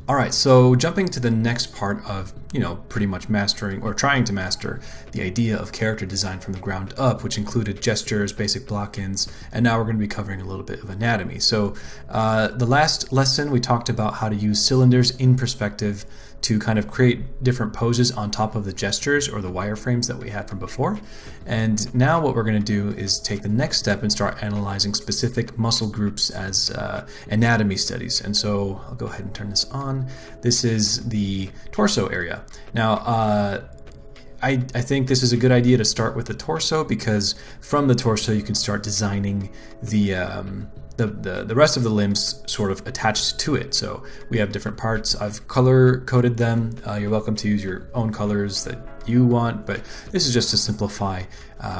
Alright, so jumping to the next part of, pretty much mastering or trying to master the idea of character design from the ground up, which included gestures, basic block-ins, and now we're going to be covering a little bit of anatomy. So the last lesson we talked about how to use cylinders in perspective to kind of create different poses on top of the gestures or the wireframes that we had from before. And now what we're going to do is take the next step and start analyzing specific muscle groups as anatomy studies. And so I'll go ahead and turn this on. This is the torso area. Now, I think this is a good idea to start with the torso because from the torso you can start designing the rest of the limbs sort of attached to it. So we have different parts. I've color coded them. You're welcome to use your own colors that you want, but this is just to simplify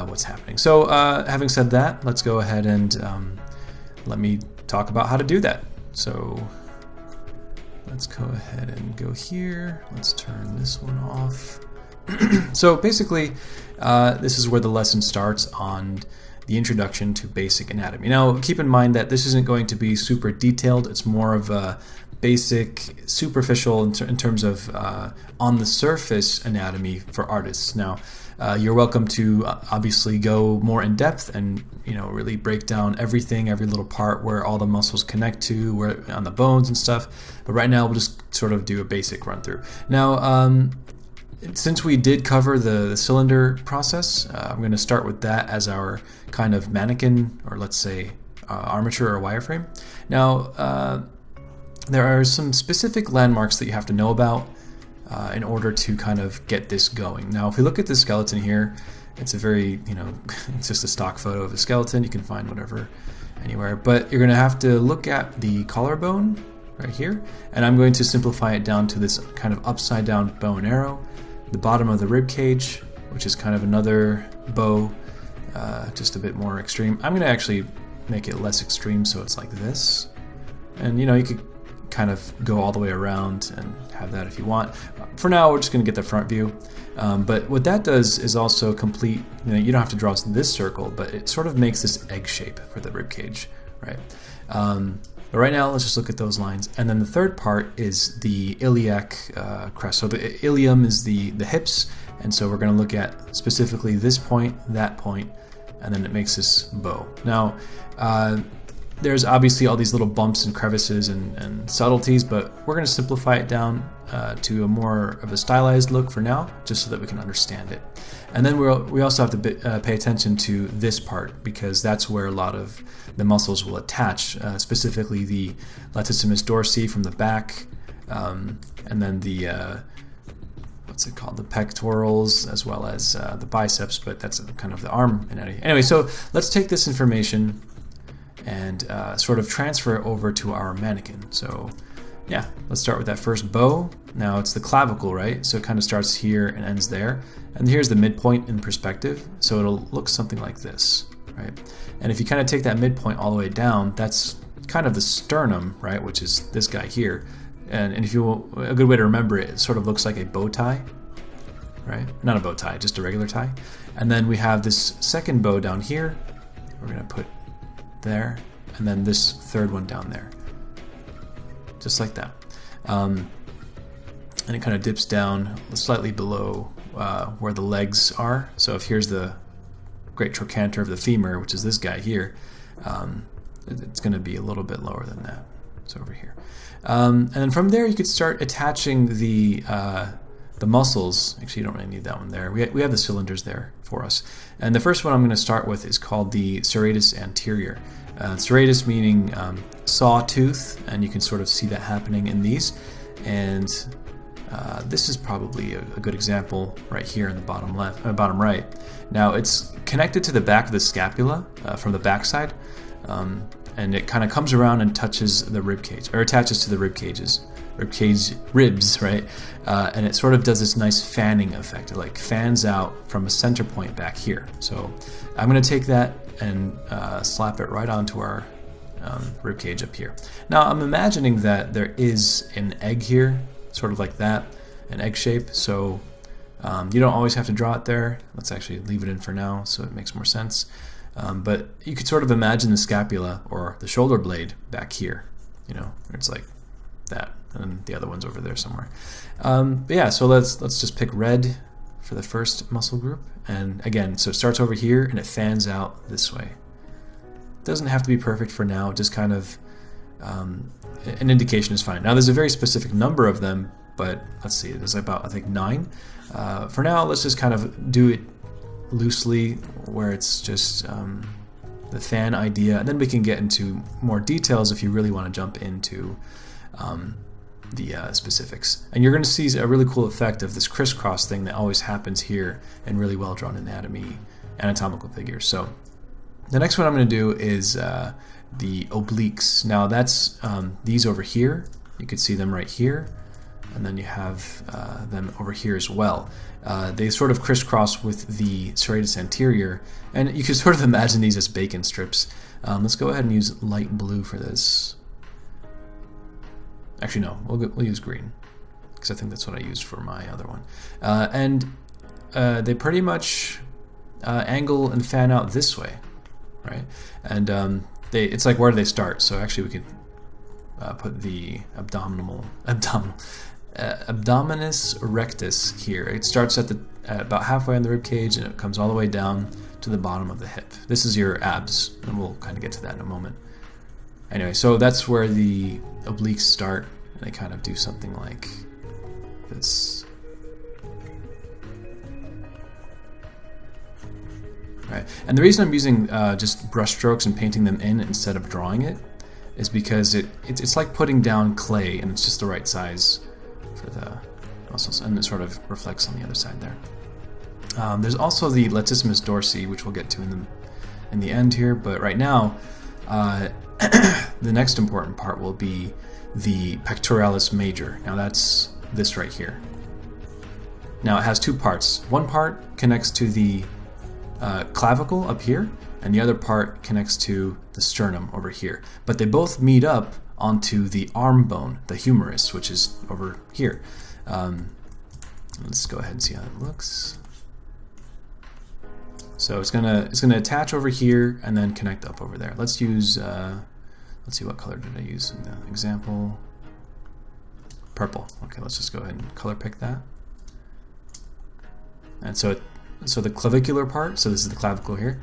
what's happening. So having said that, let's go ahead and let me talk about how to do that. So let's go ahead and go here. Let's turn this one off. So basically, this is where the lesson starts on the introduction to basic anatomy. Now, keep in mind that this isn't going to be super detailed. It's more of a basic, superficial in terms of on the surface anatomy for artists. Now, you're welcome to obviously go more in depth and really break down everything, every little part where all the muscles connect to, where on the bones and stuff. But right now, we'll just sort of do a basic run through. Now, since we did cover the cylinder process, I'm going to start with that as our kind of mannequin, or let's say armature or wireframe. Now, there are some specific landmarks that you have to know about in order to kind of get this going. Now, if we look at the skeleton here, it's a very, it's just a stock photo of a skeleton. You can find whatever anywhere, but you're going to have to look at the collarbone right here, and I'm going to simplify it down to this kind of upside down bow and arrow. The bottom of the rib cage, which is kind of another bow, just a bit more extreme. I'm going to actually make it less extreme, so it's like this. And you could kind of go all the way around and have that if you want. For now, we're just going to get the front view. But what that does is also complete, you don't have to draw this circle, but it sort of makes this egg shape for the rib cage, right? But right now, let's just look at those lines. And then the third part is the iliac crest. So the ilium is the hips, and so we're going to look at specifically this point, that point, and then it makes this bow. Now, there's obviously all these little bumps and crevices and subtleties, but we're going to simplify it down to a more of a stylized look for now, just so that we can understand it. And then we also have to pay attention to this part, because that's where a lot of the muscles will attach, specifically the Latissimus Dorsi from the back, and then the what's it called, the pectorals, as well as the biceps, but that's kind of the arm anatomy. Anyway, so let's take this information and sort of transfer it over to our mannequin. So yeah, let's start with that first bow. Now it's the clavicle, right? So it kind of starts here and ends there. And here's the midpoint in perspective. So it'll look something like this, right? And if you kind of take that midpoint all the way down, that's kind of the sternum, right? Which is this guy here. And if you will, a good way to remember it, it sort of looks like a bow tie, right? Not a bow tie, just a regular tie. And then we have this second bow down here. We're going to put there, and then this third one down there, just like that. And it kind of dips down slightly below where the legs are. So if here's the great trochanter of the femur, which is this guy here, it's going to be a little bit lower than that. It's over here. And then from there you could start attaching the muscles. Actually, you don't really need that one there. We have the cylinders there for us. And the first one I'm going to start with is called the Serratus Anterior. Serratus meaning sawtooth, and you can sort of see that happening in these. And this is probably a good example right here in the bottom left, bottom right. Now it's connected to the back of the scapula from the backside, and it kind of comes around and touches the rib cage, or attaches to the ribs, right? And it sort of does this nice fanning effect. It like fans out from a center point back here. So I'm going to take that and slap it right onto our rib cage up here. Now I'm imagining that there is an egg here, sort of like that, an egg shape. So you don't always have to draw it there. Let's actually leave it in for now so it makes more sense. But you could sort of imagine the scapula or the shoulder blade back here. It's like that. and the other one's over there somewhere. But yeah, so let's just pick red for the first muscle group. And again, so it starts over here and it fans out this way. It doesn't have to be perfect for now, just kind of an indication is fine. Now there's a very specific number of them, but let's see, there's about, I think, 9. For now, let's just kind of do it loosely, where it's just the fan idea, and then we can get into more details if you really want to jump into the specifics. And you're going to see a really cool effect of this crisscross thing that always happens here in really well drawn anatomical figures. So the next one I'm going to do is the obliques. Now that's these over here. You can see them right here, and then you have them over here as well. They sort of crisscross with the Serratus Anterior, and you can sort of imagine these as bacon strips. Let's go ahead and use light blue for this. Actually, no, we'll use green, because I think that's what I used for my other one. And they pretty much angle and fan out this way, right? And it's like, where do they start? So actually we could put the abdominis rectus here. It starts at about halfway on the rib cage, and it comes all the way down to the bottom of the hip. This is your abs, and we'll kind of get to that in a moment. Anyway, so that's where the obliques start, and they kind of do something like this. Right. And the reason I'm using just brush strokes and painting them in instead of drawing it is because it's like putting down clay, and it's just the right size for the muscles, and it sort of reflects on the other side there. There's also the Latissimus Dorsi, which we'll get to in the end here, but right now the next important part will be the Pectoralis Major. Now that's this right here. Now it has two parts. One part connects to the clavicle up here, and the other part connects to the sternum over here. But they both meet up onto the arm bone, the humerus, which is over here. Let's go ahead and see how it looks. So it's gonna attach over here and then connect up over there. Let's use let's see, what color did I use in the example? Purple. Okay, let's just go ahead and color pick that. And so the clavicular part, so this is the clavicle here,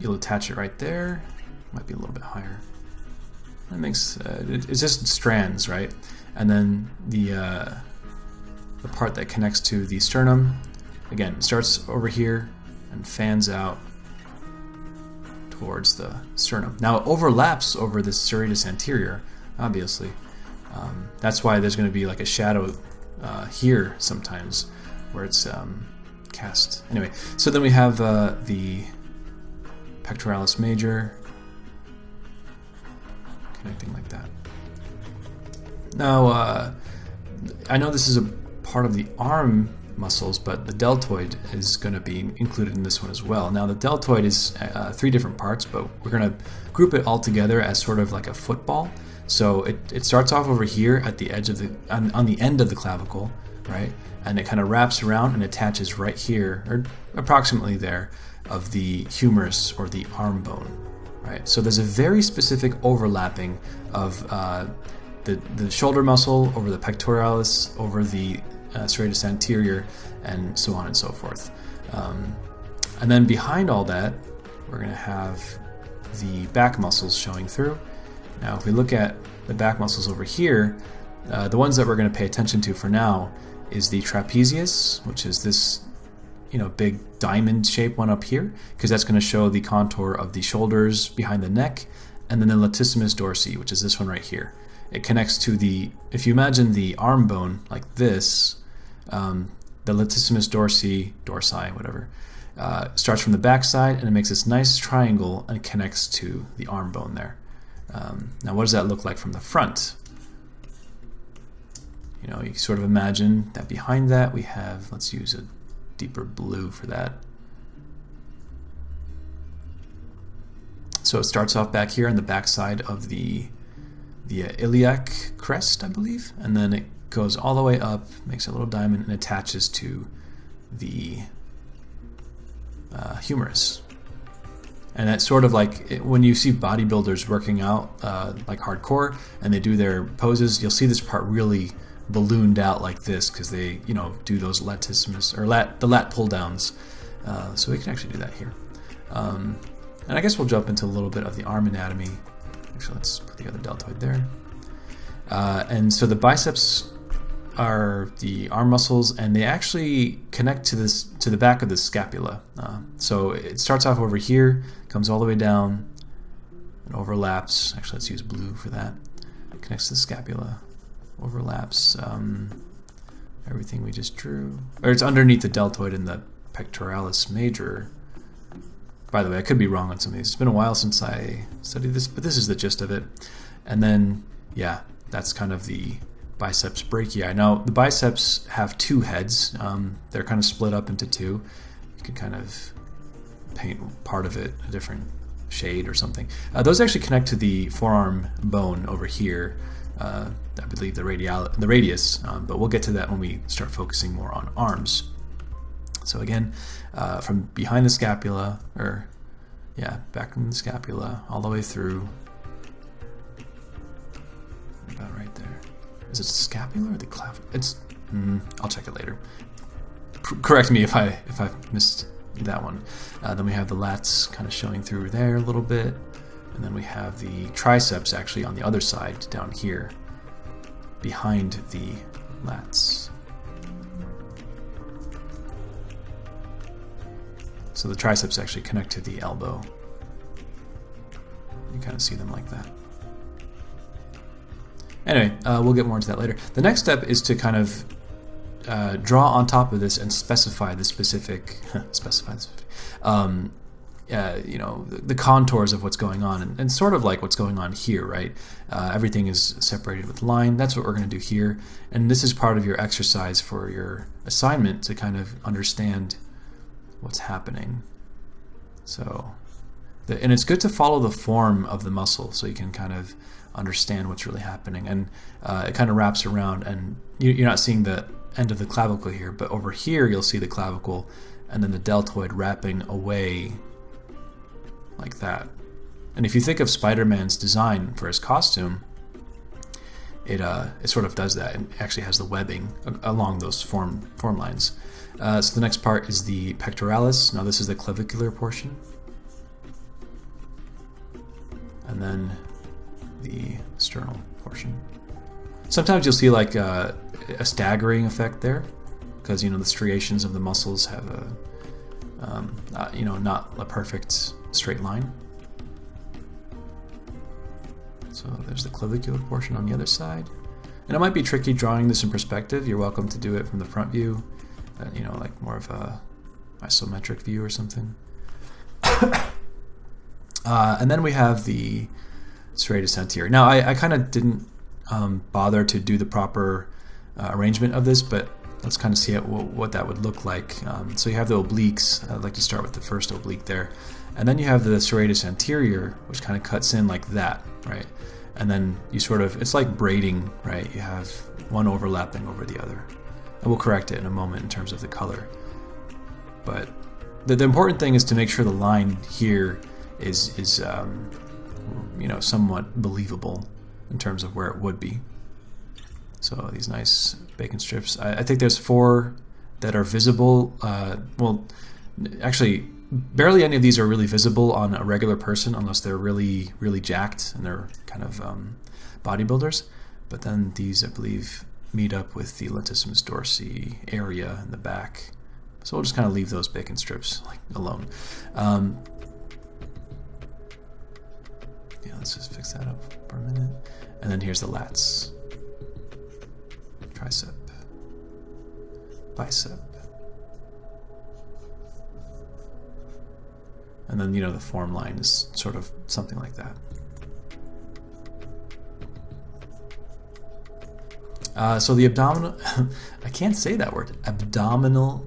you'll attach it right there. Might be a little bit higher. That makes it's just strands, right? And then the part that connects to the sternum, again, starts over here and fans out towards the sternum. Now it overlaps over the Serratus Anterior, obviously. That's why there's going to be like a shadow here sometimes, where it's cast. Anyway, so then we have the Pectoralis Major connecting like that. Now, I know this is a part of the arm muscles, but the deltoid is going to be included in this one as well. Now, the deltoid is 3 different parts, but we're going to group it all together as sort of like a football. So it starts off over here at the edge of on the end of the clavicle, right? And it kind of wraps around and attaches right here, or approximately there, of the humerus or the arm bone, right? So there's a very specific overlapping of the shoulder muscle over the pectoralis, over the Serratus Anterior, and so on and so forth. And then behind all that, we're going to have the back muscles showing through. Now, if we look at the back muscles over here, the ones that we're going to pay attention to for now is the trapezius, which is this, big diamond shape one up here, because that's going to show the contour of the shoulders behind the neck, and then the Latissimus Dorsi, which is this one right here. It connects to if you imagine the arm bone like this, the Latissimus dorsi, whatever, starts from the back side, and it makes this nice triangle and connects to the arm bone there. Now, what does that look like from the front? You sort of imagine that behind that we have, let's use a deeper blue for that. So it starts off back here on the back side of the Iliac Crest, I believe, and then it goes all the way up, makes a little diamond, and attaches to the humerus. And that's sort of like when you see bodybuilders working out like hardcore and they do their poses, you'll see this part really ballooned out like this because they, you know, do those latissimus or the lat pull downs. So we can actually do that here. And I guess we'll jump into a little bit of the arm anatomy. Actually, let's put the other deltoid there. And so the biceps are the arm muscles, and they actually connect to the back of the scapula. So it starts off over here, comes all the way down, and overlaps. Actually, let's use blue for that. It connects to the scapula, overlaps everything we just drew. Or it's underneath the deltoid in the Pectoralis Major. By the way, I could be wrong on some of these. It's been a while since I studied this, but this is the gist of it. And then, yeah, that's kind of the Biceps Brachii. Now, the biceps have two heads. They're kind of split up into two. You can kind of paint part of it a different shade or something. Those actually connect to the forearm bone over here. I believe the radius, but we'll get to that when we start focusing more on arms. So again, from behind the scapula, or yeah, back from the scapula, all the way through, about right there. Is it scapula or the clavicle? It's. I'll check it later. Correct me if I've missed that one. Then we have the lats kind of showing through there a little bit, and then we have the triceps actually on the other side down here, behind the lats. So the triceps actually connect to the elbow. You kind of see them like that. Anyway, we'll get more into that later. The next step is to kind of draw on top of this and specify the specific, you know, the contours of what's going on, and sort of like what's going on here, right? Everything is separated with line. That's what we're going to do here, and this is part of your exercise for your assignment to kind of understand what's happening. So, and it's good to follow the form of the muscle so you can kind of understand what's really happening, and it kind of wraps around, and you're not seeing the end of the clavicle here, but over here you'll see the clavicle and then the deltoid wrapping away like that. And if you think of Spider-Man's design for his costume, it sort of does that and actually has the webbing along those form lines. So the next part is the pectoralis. Now this is the clavicular portion, and then the sternal portion. Sometimes you'll see like a staggering effect there, because you know the striations of the muscles have a you know, not a perfect straight line. So there's the clavicular portion on the other side, and it might be tricky drawing this in perspective. You're welcome to do it from the front view, you know, like more of a isometric view or something. And then we have the Serratus Anterior. Now I kind of didn't bother to do the proper arrangement of this, but let's kind of see what that would look like. So you have the obliques. I'd like to start with the first oblique there, and then you have the Serratus Anterior, which kind of cuts in like that, right? And then you sort of, it's like braiding, right? You have one overlapping over the other, and we'll correct it in a moment in terms of the color. But the important thing is to make sure the line here is you know, somewhat believable in terms of where it would be. So these nice bacon strips. I think there's 4 that are visible. Well, actually, barely any of these are really visible on a regular person unless they're really, really jacked and they're kind of bodybuilders. But then these, I believe, meet up with the Latissimus Dorsi area in the back. So we'll just kind of leave those bacon strips like alone. Yeah, let's just fix that up for a minute. And then here's the lats. Tricep. Bicep. And then, you know, the form line is sort of something like that. So the abdominal, I can't say that word, abdominal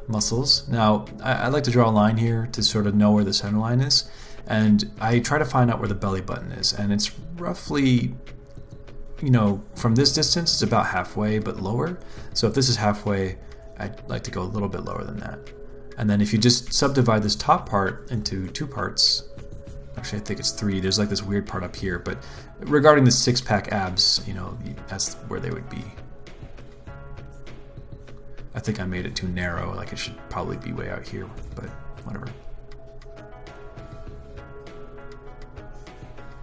muscles. Now, I like to draw a line here to sort of know where the center line is. And I try to find out where the belly button is. And it's roughly, you know, from this distance, it's about halfway, but lower. So if this is halfway, I'd like to go a little bit lower than that. And then if you just subdivide this top part into two parts, actually I think it's three, there's like this weird part up here, but regarding the six-pack abs, you know, that's where they would be. I think I made it too narrow, like it should probably be way out here, but whatever.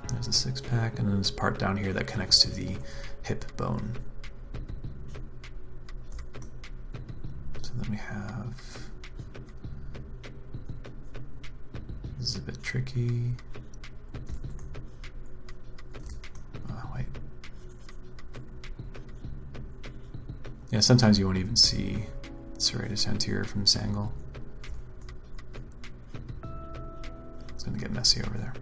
There's a six-pack, and then this part down here that connects to the hip bone. So then we have... This is a bit tricky. Oh, wait. Yeah, sometimes you won't even see Serratus Anterior from this angle. It's going to get messy over there.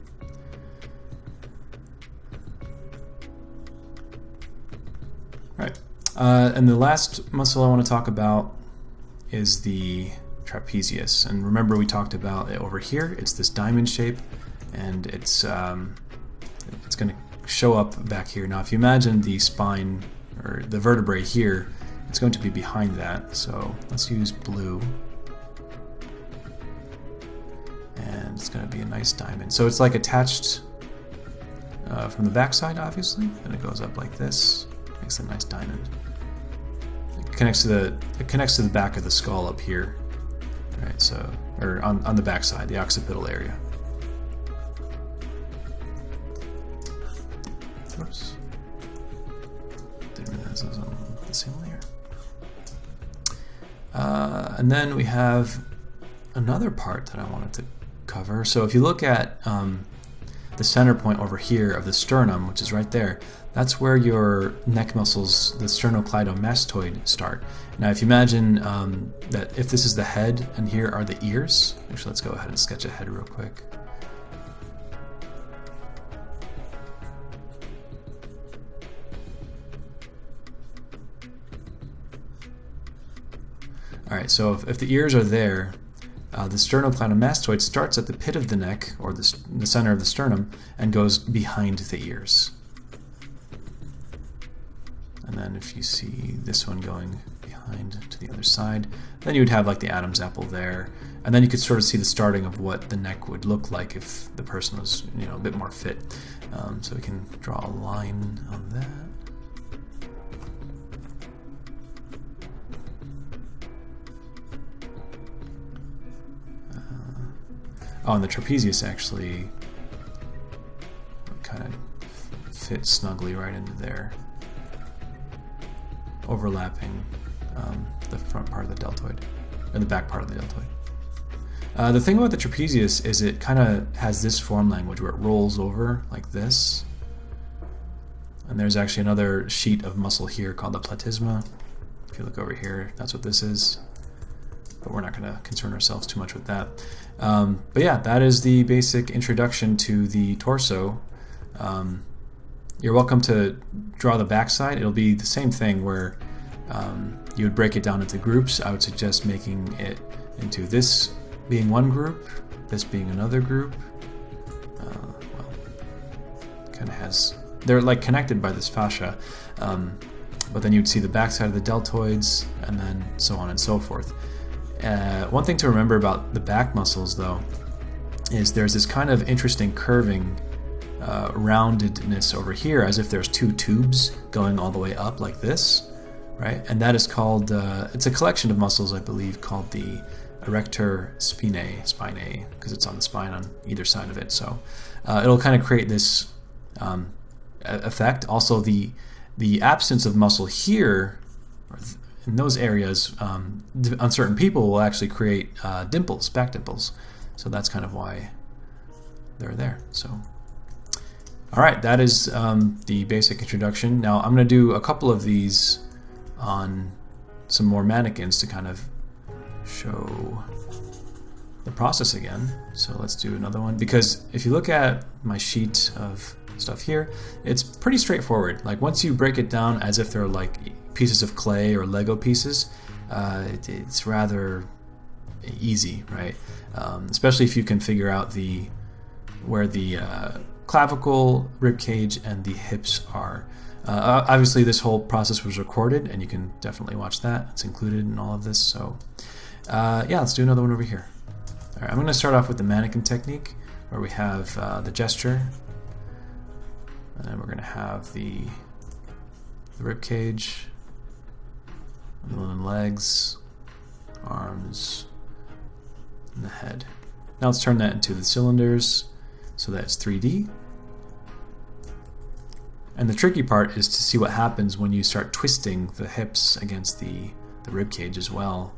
Right. And the last muscle I want to talk about is the trapezius. And remember, we talked about it over here. It's this diamond shape, and it's going to show up back here. Now, if you imagine the spine or the vertebrae here, it's going to be behind that. So let's use blue, and it's going to be a nice diamond. So it's like attached from the backside, obviously, and it goes up like this. Makes a nice diamond. It connects to the back of the skull up here, right? So, or on the back side, the occipital area. Oops. Didn't realize it was on the same layer. And then we have another part that I wanted to cover. So if you look at the center point over here of the sternum, which is right there, that's where your neck muscles, the sternocleidomastoid, start. Now if you imagine that if this is the head and here are the ears, actually let's go ahead and sketch a head real quick. Alright, so if the ears are there, the sternocleidomastoid starts at the pit of the neck, or the center of the sternum, and goes behind the ears. And then if you see this one going behind to the other side, then you would have like the Adam's apple there. And then you could sort of see the starting of what the neck would look like if the person was, you know, a bit more fit. So we can draw a line on that. Oh, and the trapezius actually kind of fits snugly right into there, overlapping the front part of the deltoid, or the back part of the deltoid. The thing about the trapezius is it kind of has this form language where it rolls over like this. And there's actually another sheet of muscle here called the platysma. If you look over here, that's what this is. But we're not going to concern ourselves too much with that. But yeah, that is the basic introduction to the torso. You're welcome to draw the backside. It'll be the same thing where you would break it down into groups. I would suggest making it into this being one group, this being another group. Well, kind of has, they're like connected by this fascia. But then you'd see the backside of the deltoids, and then so on and so forth. One thing to remember about the back muscles, though, is there's this kind of interesting curving roundedness over here, as if there's two tubes going all the way up like this, right? And that is called, it's a collection of muscles, I believe, called the Erector Spinae, because it's on the spine on either side of it. So it'll kind of create this effect. Also, the absence of muscle here, in those areas, on certain people will actually create dimples, back dimples. So that's kind of why they're there. So, all right, that is the basic introduction. Now I'm going to do a couple of these on some more mannequins to kind of show the process again. So let's do another one, because if you look at my sheet of stuff here, it's pretty straightforward. Like once you break it down as if they're like pieces of clay or Lego pieces, it's rather easy, right? Especially if you can figure out where the clavicle, rib cage, and the hips are. Obviously, this whole process was recorded, and you can definitely watch that. It's included in all of this. So, Yeah, let's do another one over here. All right, I'm going to start off with the mannequin technique, where we have the gesture, and then we're going to have the rib cage, and then legs, arms, and the head. Now let's turn that into the cylinders, so that's 3D. And the tricky part is to see what happens when you start twisting the hips against the rib cage as well.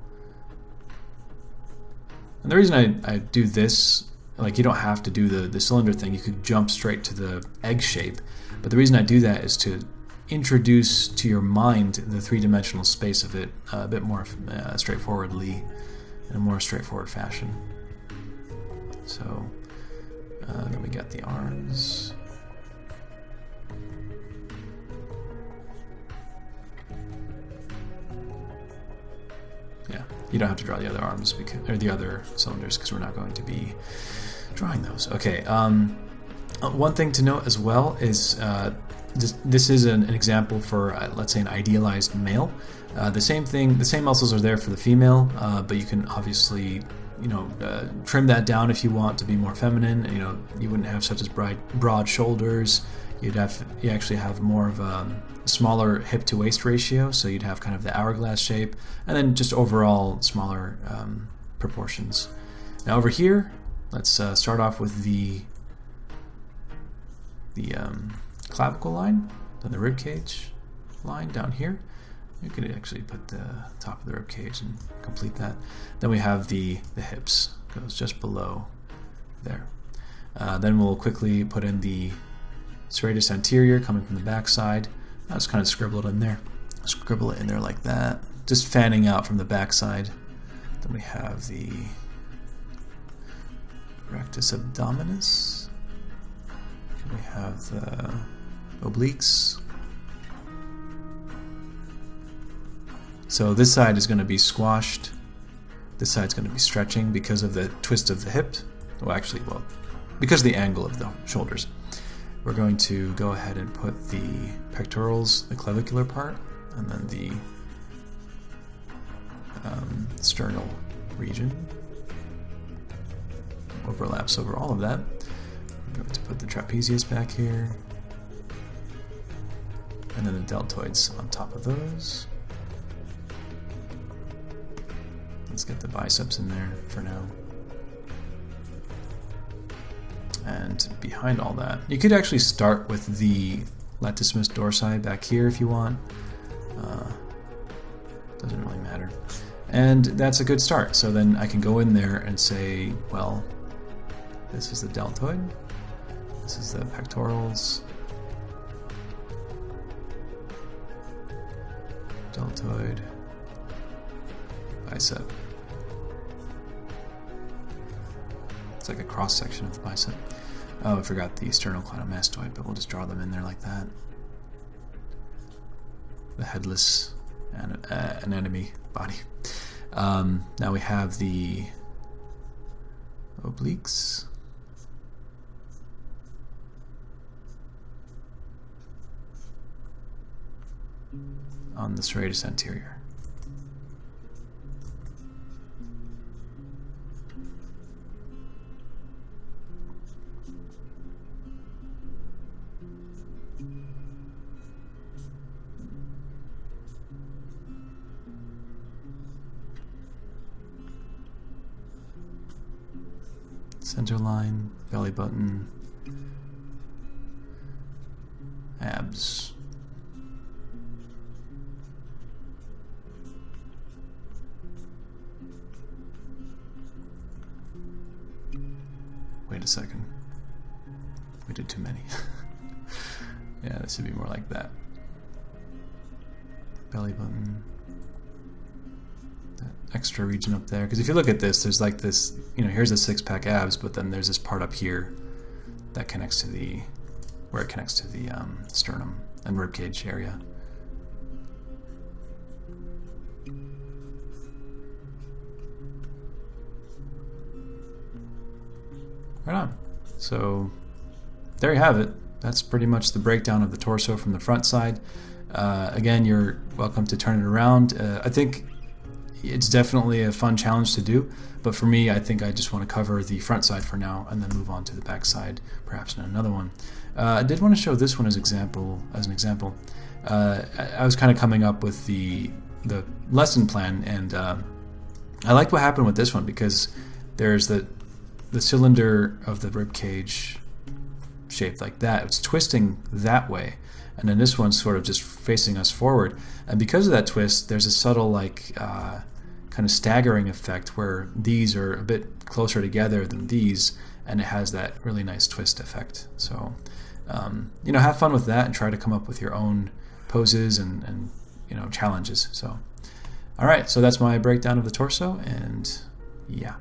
And the reason I do this, like, you don't have to do the cylinder thing, you could jump straight to the egg shape, but the reason I do that is to introduce to your mind the three-dimensional space of it a bit more straightforwardly, in a more straightforward fashion. So then we got the arms. Yeah, you don't have to draw the other arms or the other cylinders because we're not going to be drawing those. Okay. One thing to note as well is this is an example for let's say an idealized male. The same muscles are there for the female, but you can obviously trim that down if you want to be more feminine. You wouldn't have such as broad shoulders. You actually have more of a smaller hip to waist ratio, so you'd have kind of the hourglass shape, and then just overall smaller proportions. Now over here, let's start off with the clavicle line, then the rib cage line down here. You could actually put the top of the rib cage and complete that. Then we have the hips, goes just below there. Then we'll quickly put in the Serratus Anterior coming from the back side. I'll just kind of scribble it in there. Scribble it in there like that, just fanning out from the back side. Then we have the Rectus Abdominis. We have the Obliques. So this side is going to be squashed. This side's going to be stretching because of the twist of the hip. Well, because of the angle of the shoulders. We're going to go ahead and put the pectorals, the clavicular part, and then the sternal region. Overlaps over all of that. We're going to put the trapezius back here, and then the deltoids on top of those. Let's get the biceps in there for now. And behind all that, you could actually start with the Latissimus Dorsi back here if you want. Doesn't really matter. And that's a good start. So then I can go in there and say, well, this is the deltoid, this is the pectorals, deltoid, bicep. It's like a cross section of the bicep. Oh, I forgot the Sternocleidomastoid, but we'll just draw them in there like that. The headless anatomy body. Now we have the obliques. On the Serratus Anterior. Center line, belly button, abs. Wait a second. We did too many. Yeah, this should be more like that. Belly button. That extra region up there. Because if you look at this, there's like this, here's the six-pack abs, but then there's this part up here that connects to where it connects to the sternum and ribcage area. Right on. So there you have it. That's pretty much the breakdown of the torso from the front side. Again, you're welcome to turn it around. I think it's definitely a fun challenge to do, but for me, I think I just want to cover the front side for now and then move on to the back side, perhaps in another one. I did want to show this one as an example. I was kind of coming up with the lesson plan, and I like what happened with this one because there's the cylinder of the rib cage shaped like that. It's twisting that way, and then this one's sort of just facing us forward. And because of that twist, there's a subtle kind of staggering effect where these are a bit closer together than these, and it has that really nice twist effect. So have fun with that and try to come up with your own poses and challenges. So all right, so that's my breakdown of the torso, and yeah.